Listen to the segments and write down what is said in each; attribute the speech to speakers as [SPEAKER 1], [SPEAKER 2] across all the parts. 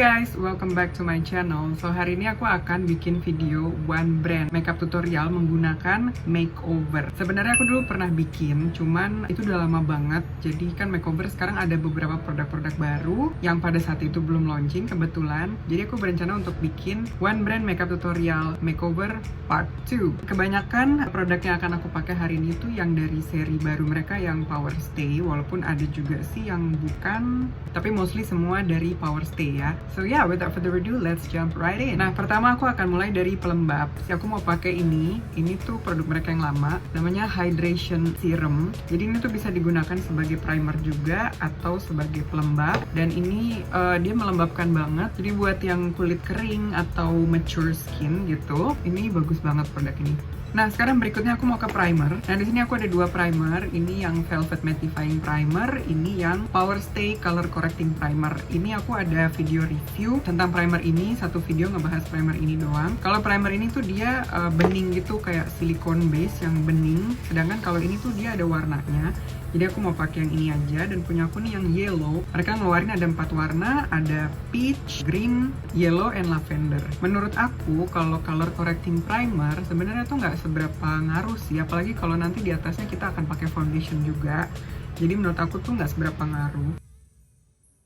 [SPEAKER 1] Guys, welcome back to my channel. So hari ini aku akan bikin video one brand makeup tutorial menggunakan makeover. Sebenarnya aku dulu pernah bikin, cuman itu udah lama banget. Jadi kan makeover sekarang ada beberapa produk-produk baru yang pada saat itu belum launching kebetulan. Jadi aku berencana untuk bikin one brand makeup tutorial makeover part 2. Kebanyakan produk yang akan aku pakai hari ini tuh yang dari seri baru mereka yang Power Stay, walaupun ada juga sih yang bukan, tapi mostly semua dari Power Stay ya. So yeah, without further ado, let's jump right in. Nah, pertama aku akan mulai dari pelembab. Aku mau pakai ini tuh produk mereka yang lama, namanya Hydration Serum. Jadi ini tuh bisa digunakan sebagai primer juga atau sebagai pelembab. Dan ini dia melembabkan banget. Jadi buat yang kulit kering atau mature skin gitu, ini bagus banget produk ini. Nah, sekarang berikutnya aku mau ke primer. Nah, di sini aku ada dua primer. Ini yang Velvet Mattifying Primer, ini yang Power Stay Color Correcting Primer. Ini aku ada video review tentang primer ini, satu video ngebahas primer ini doang. Kalau primer ini tuh dia bening gitu, kayak silicone base yang bening. Sedangkan kalau ini tuh dia ada warnanya. Jadi aku mau pakai yang ini aja, dan punya aku nih yang yellow. Mereka ngeluarin ada 4 warna, ada peach, green, yellow, and lavender. Menurut aku kalau color correcting primer sebenarnya tuh nggak seberapa ngaruh sih, apalagi kalau nanti di atasnya kita akan pakai foundation juga. Jadi menurut aku tuh nggak seberapa ngaruh.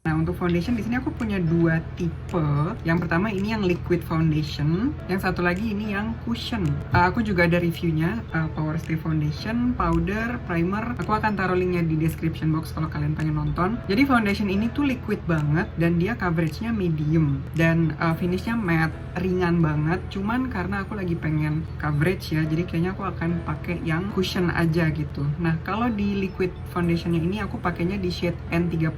[SPEAKER 1] Nah, untuk foundation di sini aku punya dua tipe. Yang pertama ini yang liquid foundation, yang satu lagi ini yang cushion. Aku juga ada reviewnya, Power Stay Foundation, powder, primer. Aku akan taruh linknya di description box kalau kalian pengen nonton. Jadi foundation ini tuh liquid banget dan dia coveragenya medium dan finishnya matte, ringan banget. Cuman karena aku lagi pengen coverage ya, jadi kayaknya aku akan pakai yang cushion aja gitu. Nah, kalau di liquid foundationnya ini aku pakainya di shade N30.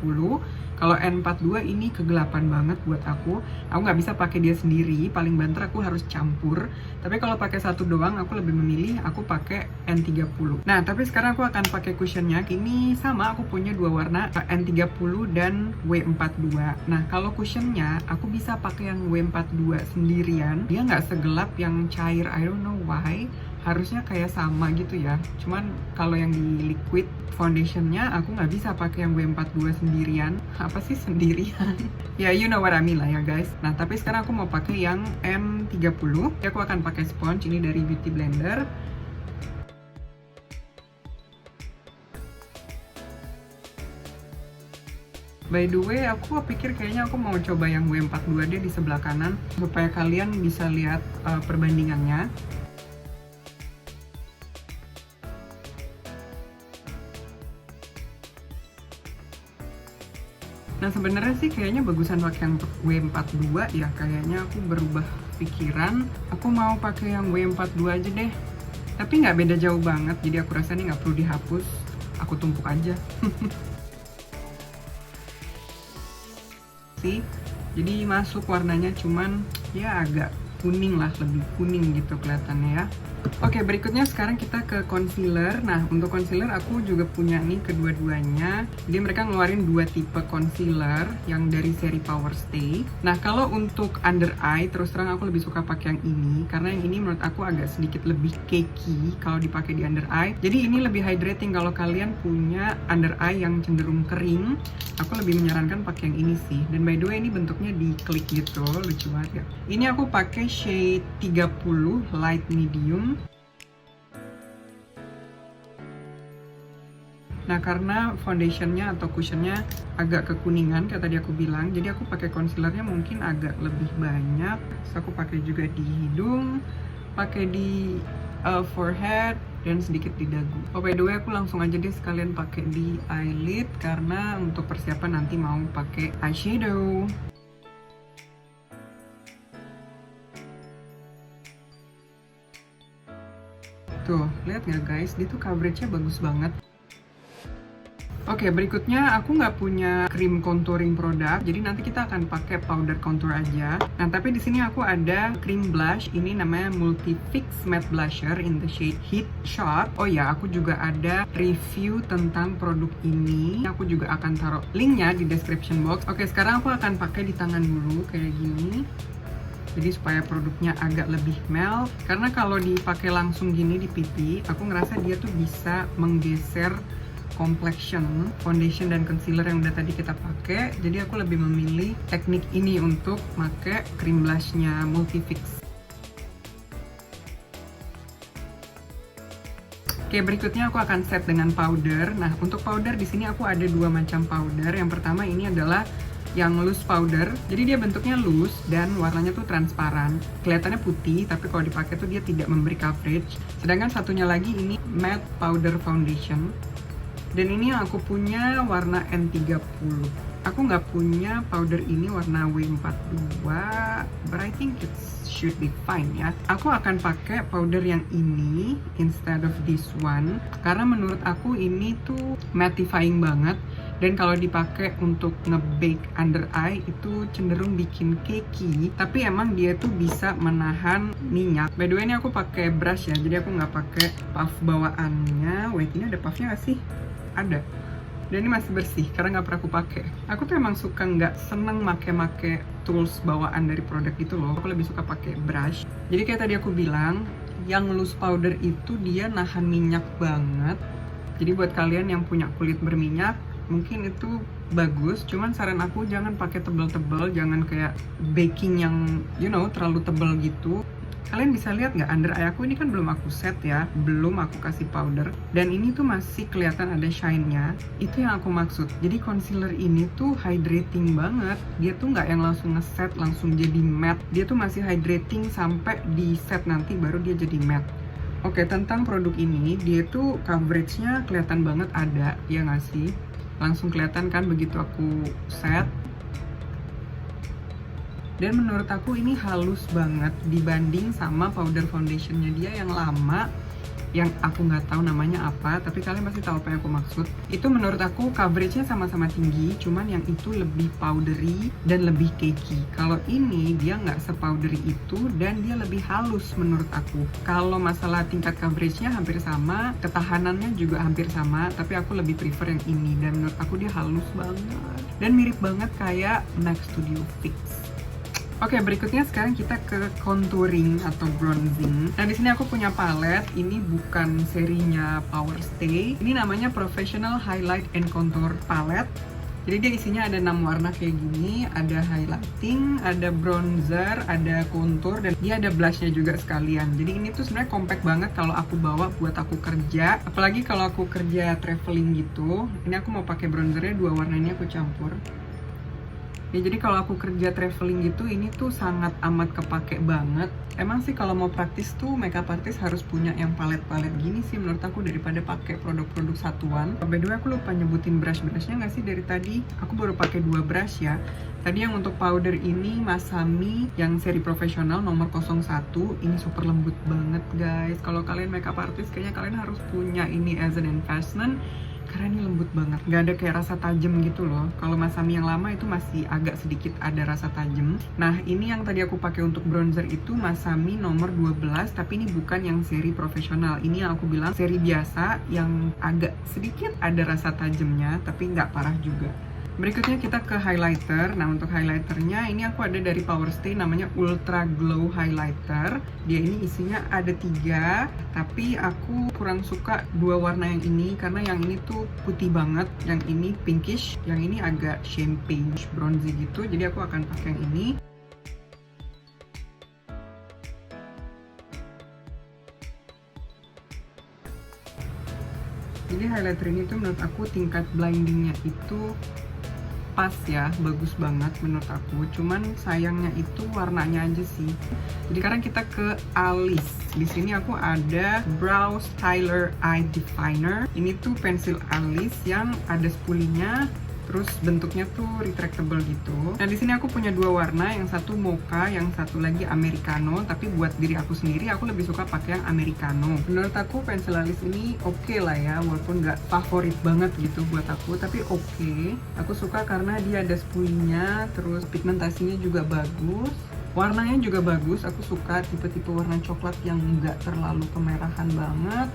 [SPEAKER 1] Kalau N42 ini kegelapan banget buat aku nggak bisa pakai dia sendiri, paling banter aku harus campur. Tapi kalau pakai satu doang, aku lebih memilih aku pakai N30. Nah, tapi sekarang aku akan pakai cushionnya. Ini sama, aku punya dua warna, N30 dan W42. Nah, kalau cushionnya, aku bisa pakai yang W42 sendirian. Dia nggak segelap yang cair, I don't know why. Harusnya kayak sama gitu ya, cuman kalau yang di liquid foundationnya aku nggak bisa pakai yang W42 sendirian. Apa sih sendirian? Ya, you know what I mean lah ya guys. Nah, tapi sekarang aku mau pakai yang M30. Aku akan pakai sponge ini dari Beauty Blender. By the way, aku pikir kayaknya aku mau coba yang W42 deh di sebelah kanan, supaya kalian bisa lihat perbandingannya. Nah, sebenarnya sih kayaknya bagusan pakai yang W42 ya. Kayaknya aku berubah pikiran, aku mau pakai yang W42 aja deh. Tapi nggak beda jauh banget, jadi aku rasa ini nggak perlu dihapus. Aku tumpuk aja. Sih, jadi masuk warnanya, cuman ya agak kuning lah, lebih kuning gitu kelihatannya ya. Oke, berikutnya sekarang kita ke concealer. Nah, untuk concealer aku juga punya nih kedua-duanya. Jadi mereka ngeluarin dua tipe concealer yang dari seri Power Stay. Nah, kalau untuk under eye, terus terang aku lebih suka pakai yang ini, karena yang ini menurut aku agak sedikit lebih cakey kalau dipakai di under eye. Jadi ini lebih hydrating. Kalau kalian punya under eye yang cenderung kering, aku lebih menyarankan pakai yang ini sih. Dan by the way, ini bentuknya di klik gitu, lucu banget ya. Ini aku pakai shade 30 light medium. Nah, karena foundationnya atau cushionnya agak kekuningan kayak tadi aku bilang, jadi aku pakai concealernya mungkin agak lebih banyak. So, aku pakai juga di hidung, pakai di forehead, dan sedikit di dagu. Oh, by the way, aku langsung aja deh sekalian pakai di eyelid karena untuk persiapan nanti mau pakai eyeshadow. Tuh, lihat nggak guys? Dia tuh coveragenya bagus banget. Oke, berikutnya aku nggak punya cream contouring produk, jadi nanti kita akan pakai powder contour aja. Nah, tapi di sini aku ada cream blush, ini namanya Multi Fix Matte Blusher in the shade Heat Shot. Oh ya, aku juga ada review tentang produk ini. Aku juga akan taruh linknya di description box. Oke, sekarang aku akan pakai di tangan dulu kayak gini. Jadi supaya produknya agak lebih melt, karena kalau dipakai langsung gini di pipi, aku ngerasa dia tuh bisa menggeser complexion, foundation dan concealer yang udah tadi kita pakai. Jadi aku lebih memilih teknik ini untuk pakai cream blushnya Multifix. Oke, berikutnya aku akan set dengan powder. Nah, untuk powder di sini aku ada dua macam powder. Yang pertama ini adalah yang loose powder. Jadi dia bentuknya loose dan warnanya tuh transparan. Kelihatannya putih, tapi kalau dipakai tuh dia tidak memberi coverage. Sedangkan satunya lagi ini matte powder foundation. Dan ini yang aku punya warna N30. Aku nggak punya powder ini warna W42, but I think it should be fine ya. Aku akan pakai powder yang ini instead of this one, karena menurut aku ini tuh mattifying banget. Dan kalau dipakai untuk nge-bake under eye itu cenderung bikin cakey, tapi emang dia tuh bisa menahan minyak. By the way, ini aku pakai brush ya, jadi aku nggak pakai puff bawaannya. Wait, ini ada puffnya nggak sih? Ada. Dan ini masih bersih karena nggak pernah aku pakai. Aku tuh emang suka nggak seneng make tools bawaan dari produk itu loh. Aku lebih suka pakai brush. Jadi kayak tadi aku bilang, yang loose powder itu dia nahan minyak banget. Jadi buat kalian yang punya kulit berminyak, mungkin itu bagus. Cuman saran aku jangan pakai tebel-tebel, jangan kayak baking yang terlalu tebel gitu. Kalian bisa lihat nggak, under eye aku ini kan belum aku set ya, belum aku kasih powder, dan ini tuh masih kelihatan ada shine-nya. Itu yang aku maksud. Jadi concealer ini tuh hydrating banget. Dia tuh nggak yang langsung nge-set langsung jadi matte. Dia tuh masih hydrating sampai di set nanti baru dia jadi matte. Oke, tentang produk ini, dia tuh coverage-nya kelihatan banget ada, ya nggak sih? Langsung kelihatan kan begitu aku set. Dan menurut aku ini halus banget dibanding sama powder foundationnya dia yang lama, yang aku nggak tahu namanya apa, tapi kalian pasti tahu apa yang aku maksud. Itu menurut aku coveragenya sama-sama tinggi, cuman yang itu lebih powdery dan lebih cakey. Kalau ini dia nggak sepowdery itu dan dia lebih halus menurut aku. Kalau masalah tingkat coveragenya hampir sama, ketahanannya juga hampir sama, tapi aku lebih prefer yang ini. Dan menurut aku dia halus banget dan mirip banget kayak MAC Studio Fix. Oke, berikutnya sekarang kita ke contouring atau bronzing. Nah, di sini aku punya palette. Ini bukan serinya Power Stay. Ini namanya Professional Highlight and Contour Palette. Jadi dia isinya ada 6 warna kayak gini. Ada highlighting, ada bronzer, ada contour, dan dia ada blushnya juga sekalian. Jadi ini tuh sebenarnya compact banget kalau aku bawa buat aku kerja. Apalagi kalau aku kerja traveling gitu. Ini aku mau pakai bronzernya, 2 warna ini aku campur. Ya, jadi kalau aku kerja traveling gitu, ini tuh sangat amat kepake banget. Emang sih kalau mau praktis tuh makeup artist harus punya yang palet-palet gini sih menurut aku daripada pakai produk-produk satuan. By the way, aku lupa nyebutin brush-brushnya nggak sih dari tadi? Aku baru pakai 2 brush ya. Tadi yang untuk powder ini Masami yang seri profesional nomor 01. Ini super lembut banget guys. Kalau kalian makeup artist kayaknya kalian harus punya ini as an investment. Karena ini lembut banget, nggak ada kayak rasa tajam gitu loh. Kalau Masami yang lama itu masih agak sedikit ada rasa tajam. Nah, ini yang tadi aku pakai untuk bronzer itu Masami nomor 12, tapi ini bukan yang seri profesional. Ini yang aku bilang seri biasa yang agak sedikit ada rasa tajamnya, tapi nggak parah juga. Berikutnya kita ke highlighter. Nah, untuk highlighternya ini aku ada dari Power Stay namanya Ultra Glow Highlighter. Dia ini isinya ada 3, tapi aku kurang suka 2 warna yang ini karena yang ini tuh putih banget, yang ini pinkish, yang ini agak champagne bronzy gitu. Jadi aku akan pakai yang ini. Jadi highlighter ini tuh menurut aku tingkat blindingnya itu pas ya, bagus banget menurut aku. Cuman sayangnya itu warnanya aja sih. Jadi sekarang kita ke alis. Di sini aku ada Brow Styler Eye Definer. Ini tuh pensil alis yang ada spulinya, terus bentuknya tuh retractable gitu. Nah, di sini aku punya 2 warna, yang satu mocha, yang satu lagi americano. Tapi buat diri aku sendiri, aku lebih suka pakai yang americano. Menurut aku pensil alis ini oke lah ya, walaupun nggak favorit banget gitu buat aku, tapi oke. Aku suka karena dia ada spulinya, terus pigmentasinya juga bagus. Warnanya juga bagus, aku suka tipe-tipe warna coklat yang nggak terlalu kemerahan banget.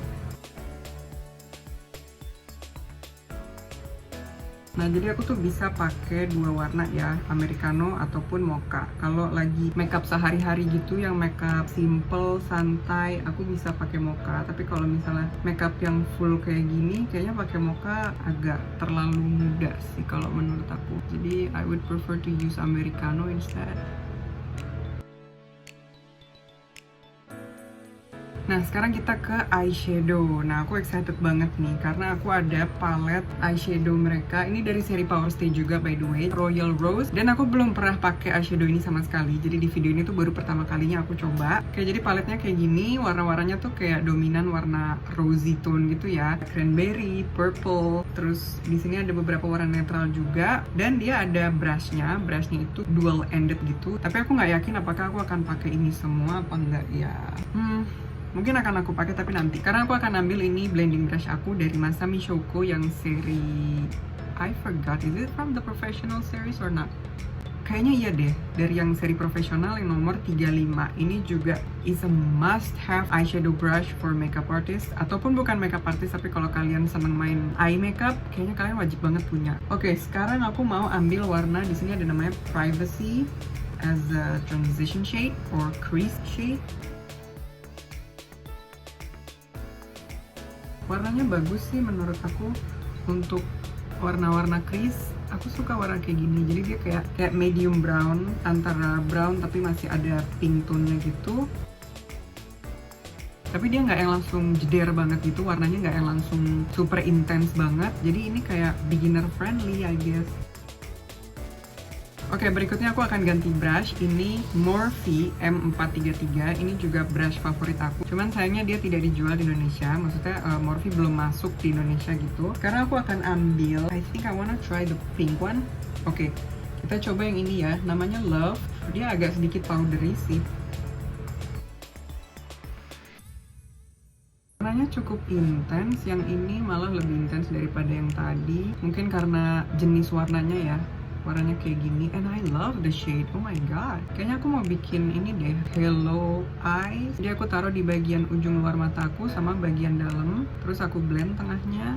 [SPEAKER 1] Nah, jadi aku tuh bisa pakai dua warna ya, americano ataupun mocha. Kalau lagi makeup sehari-hari gitu, yang makeup simple, santai, aku bisa pakai mocha. Tapi kalau misalnya makeup yang full kayak gini, kayaknya pakai mocha agak terlalu muda sih kalau menurut aku. Jadi I would prefer to use americano instead. Nah, sekarang kita ke eyeshadow. Nah, aku excited banget nih karena aku ada palette eyeshadow mereka. Ini dari seri Power Stay juga by the way, Royal Rose. Dan aku belum pernah pakai eyeshadow ini sama sekali. Jadi di video ini tuh baru pertama kalinya aku coba. Kayak jadi paletnya kayak gini, warna-warnanya tuh kayak dominan warna rosy tone gitu ya. Cranberry, purple, terus di sini ada beberapa warna netral juga. Dan dia ada brushnya. Brushnya itu dual ended gitu. Tapi aku nggak yakin apakah aku akan pakai ini semua apa enggak ya. Mungkin akan aku pakai tapi nanti. Karena aku akan ambil ini blending brush aku dari Masami Shoko yang seri I forgot, is it from the professional series or not? Kayaknya iya deh, dari yang seri profesional yang nomor 35. Ini juga is a must have eyeshadow brush for makeup artist. Ataupun bukan makeup artist, tapi kalau kalian seneng main eye makeup, kayaknya kalian wajib banget punya. Oke, sekarang aku mau ambil warna, di sini ada namanya Privacy as a transition shade or crease shade. Warnanya bagus sih menurut aku untuk warna-warna crease. Aku suka warna kayak gini, jadi dia kayak medium brown, antara brown tapi masih ada pink tone-nya gitu. Tapi dia nggak yang langsung jeder banget gitu, warnanya nggak yang langsung super intense banget. Jadi ini kayak beginner friendly I guess. Oke, berikutnya aku akan ganti brush. Ini Morphe M433. Ini juga brush favorit aku. Cuman sayangnya dia tidak dijual di Indonesia. Maksudnya Morphe belum masuk di Indonesia gitu. Karena aku akan ambil, I think I wanna try the pink one. Oke, kita coba yang ini ya. Namanya Love. Dia agak sedikit powdery sih. Warnanya cukup intens. Yang ini malah lebih intens daripada yang tadi. Mungkin karena jenis warnanya ya. Warnanya kayak gini, and I love the shade. Oh my god, kayaknya aku mau bikin ini deh, Hello Eyes. Jadi aku taruh di bagian ujung luar mataku sama bagian dalam, terus aku blend tengahnya.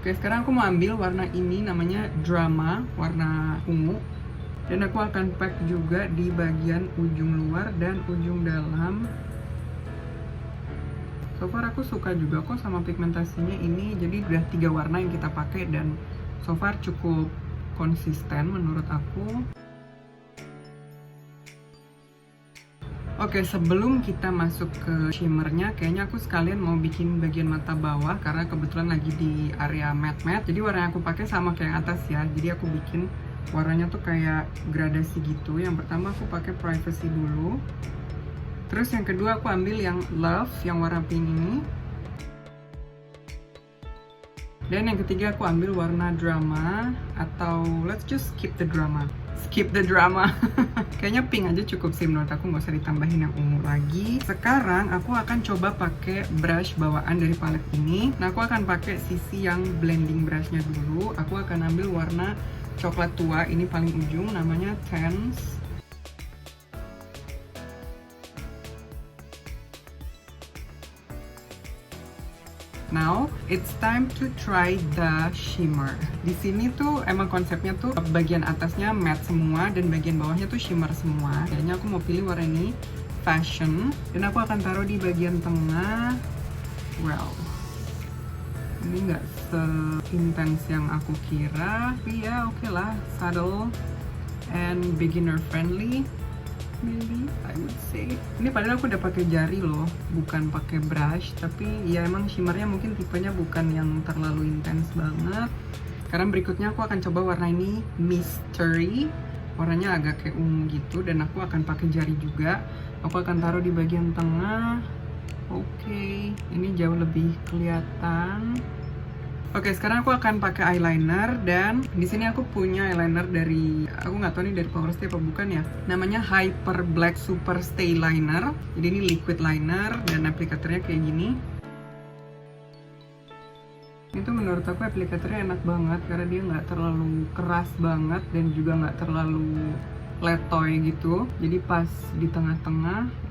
[SPEAKER 1] Oke, sekarang aku mau ambil warna ini, namanya Drama, warna ungu. Dan aku akan pack juga di bagian ujung luar dan ujung dalam. So far aku suka juga kok sama pigmentasinya ini. Jadi udah 3 warna yang kita pakai dan so far cukup konsisten menurut aku. Oke, sebelum kita masuk ke shimmernya, kayaknya aku sekalian mau bikin bagian mata bawah karena kebetulan lagi di area matte. Jadi warna yang aku pakai sama kayak yang atas ya. Jadi aku bikin warnanya tuh kayak gradasi gitu. Yang pertama aku pakai Privacy dulu. Terus yang kedua aku ambil yang Love yang warna pink ini. Dan yang ketiga aku ambil warna Drama, atau let's just skip the drama. Skip the drama. Kayaknya pink aja cukup sih menurut aku, nggak usah ditambahin yang ungu lagi. Sekarang aku akan coba pakai brush bawaan dari palette ini. Nah, aku akan pakai sisi yang blending brushnya dulu. Aku akan ambil warna coklat tua, ini paling ujung, namanya Tense. Now, it's time to try the shimmer. Di sini tuh emang konsepnya tuh bagian atasnya matte semua dan bagian bawahnya tuh shimmer semua. Kayaknya aku mau pilih warna ini, Fashion. Dan aku akan taruh di bagian tengah. Well, ini nggak se-intense yang aku kira. Tapi ya oke lah, subtle and beginner friendly. Maybe I would say. Ini padahal aku udah pakai jari loh, bukan pakai brush. Tapi ya emang shimmernya mungkin tipenya bukan yang terlalu intens banget. Sekarang berikutnya aku akan coba warna ini, Mystery. Warnanya agak kayak ungu gitu, dan aku akan pakai jari juga. Aku akan taruh di bagian tengah. Oke, ini jauh lebih kelihatan. Oke, sekarang aku akan pakai eyeliner, dan di sini aku punya eyeliner dari, aku nggak tahu nih dari Power Stay apa bukan ya. Namanya Hyper Black Super Stay Liner. Jadi ini liquid liner dan aplikatornya kayak gini. Itu menurut aku aplikatornya enak banget karena dia nggak terlalu keras banget dan juga nggak terlalu letoy gitu. Jadi pas di tengah-tengah.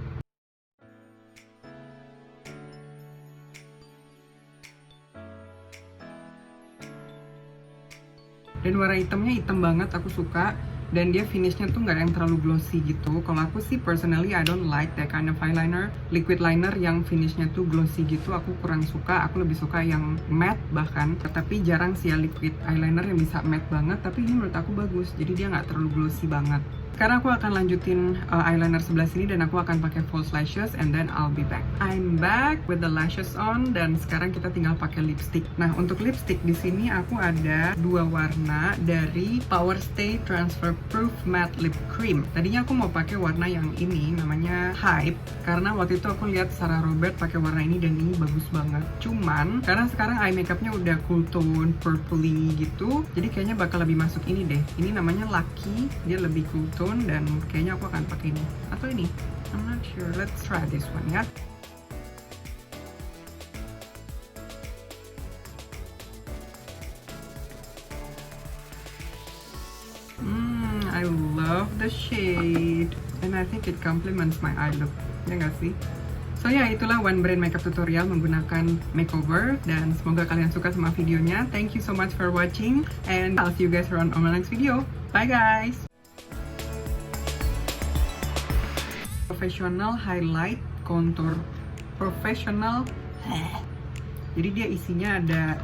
[SPEAKER 1] Dan warna hitamnya hitam banget, aku suka. Dan dia finishnya tuh nggak yang terlalu glossy gitu. Kalau aku sih personally I don't like that kind of eyeliner, liquid liner yang finishnya tuh glossy gitu. Aku kurang suka. Aku lebih suka yang matte bahkan. Tapi jarang sih ya liquid eyeliner yang bisa matte banget. Tapi ini menurut aku bagus. Jadi dia nggak terlalu glossy banget. Sekarang aku akan lanjutin eyeliner sebelah sini dan aku akan pakai false lashes and then I'll be back. I'm back with the lashes on dan sekarang kita tinggal pakai lipstick. Nah, untuk lipstick di sini aku ada dua warna dari Power Stay Transfer Proof Matte Lip Cream. Tadinya aku mau pakai warna yang ini namanya Hype karena waktu itu aku lihat Sarah Robert pakai warna ini dan ini bagus banget. Cuman karena sekarang eye makeupnya udah cool tone, purpley gitu, jadi kayaknya bakal lebih masuk ini deh. Ini namanya Lucky, dia lebih cool tone dan kayaknya aku akan pakai ini atau ini, I'm not sure. Let's try this one ya. I love the shade and I think it complements my eye look, ya nggak sih? So ya, itulah One Brand makeup tutorial menggunakan makeover dan semoga kalian suka sama videonya. Thank you so much for watching and I'll see you guys around on my next video. Bye guys! Professional highlight contour professional. Jadi dia isinya ada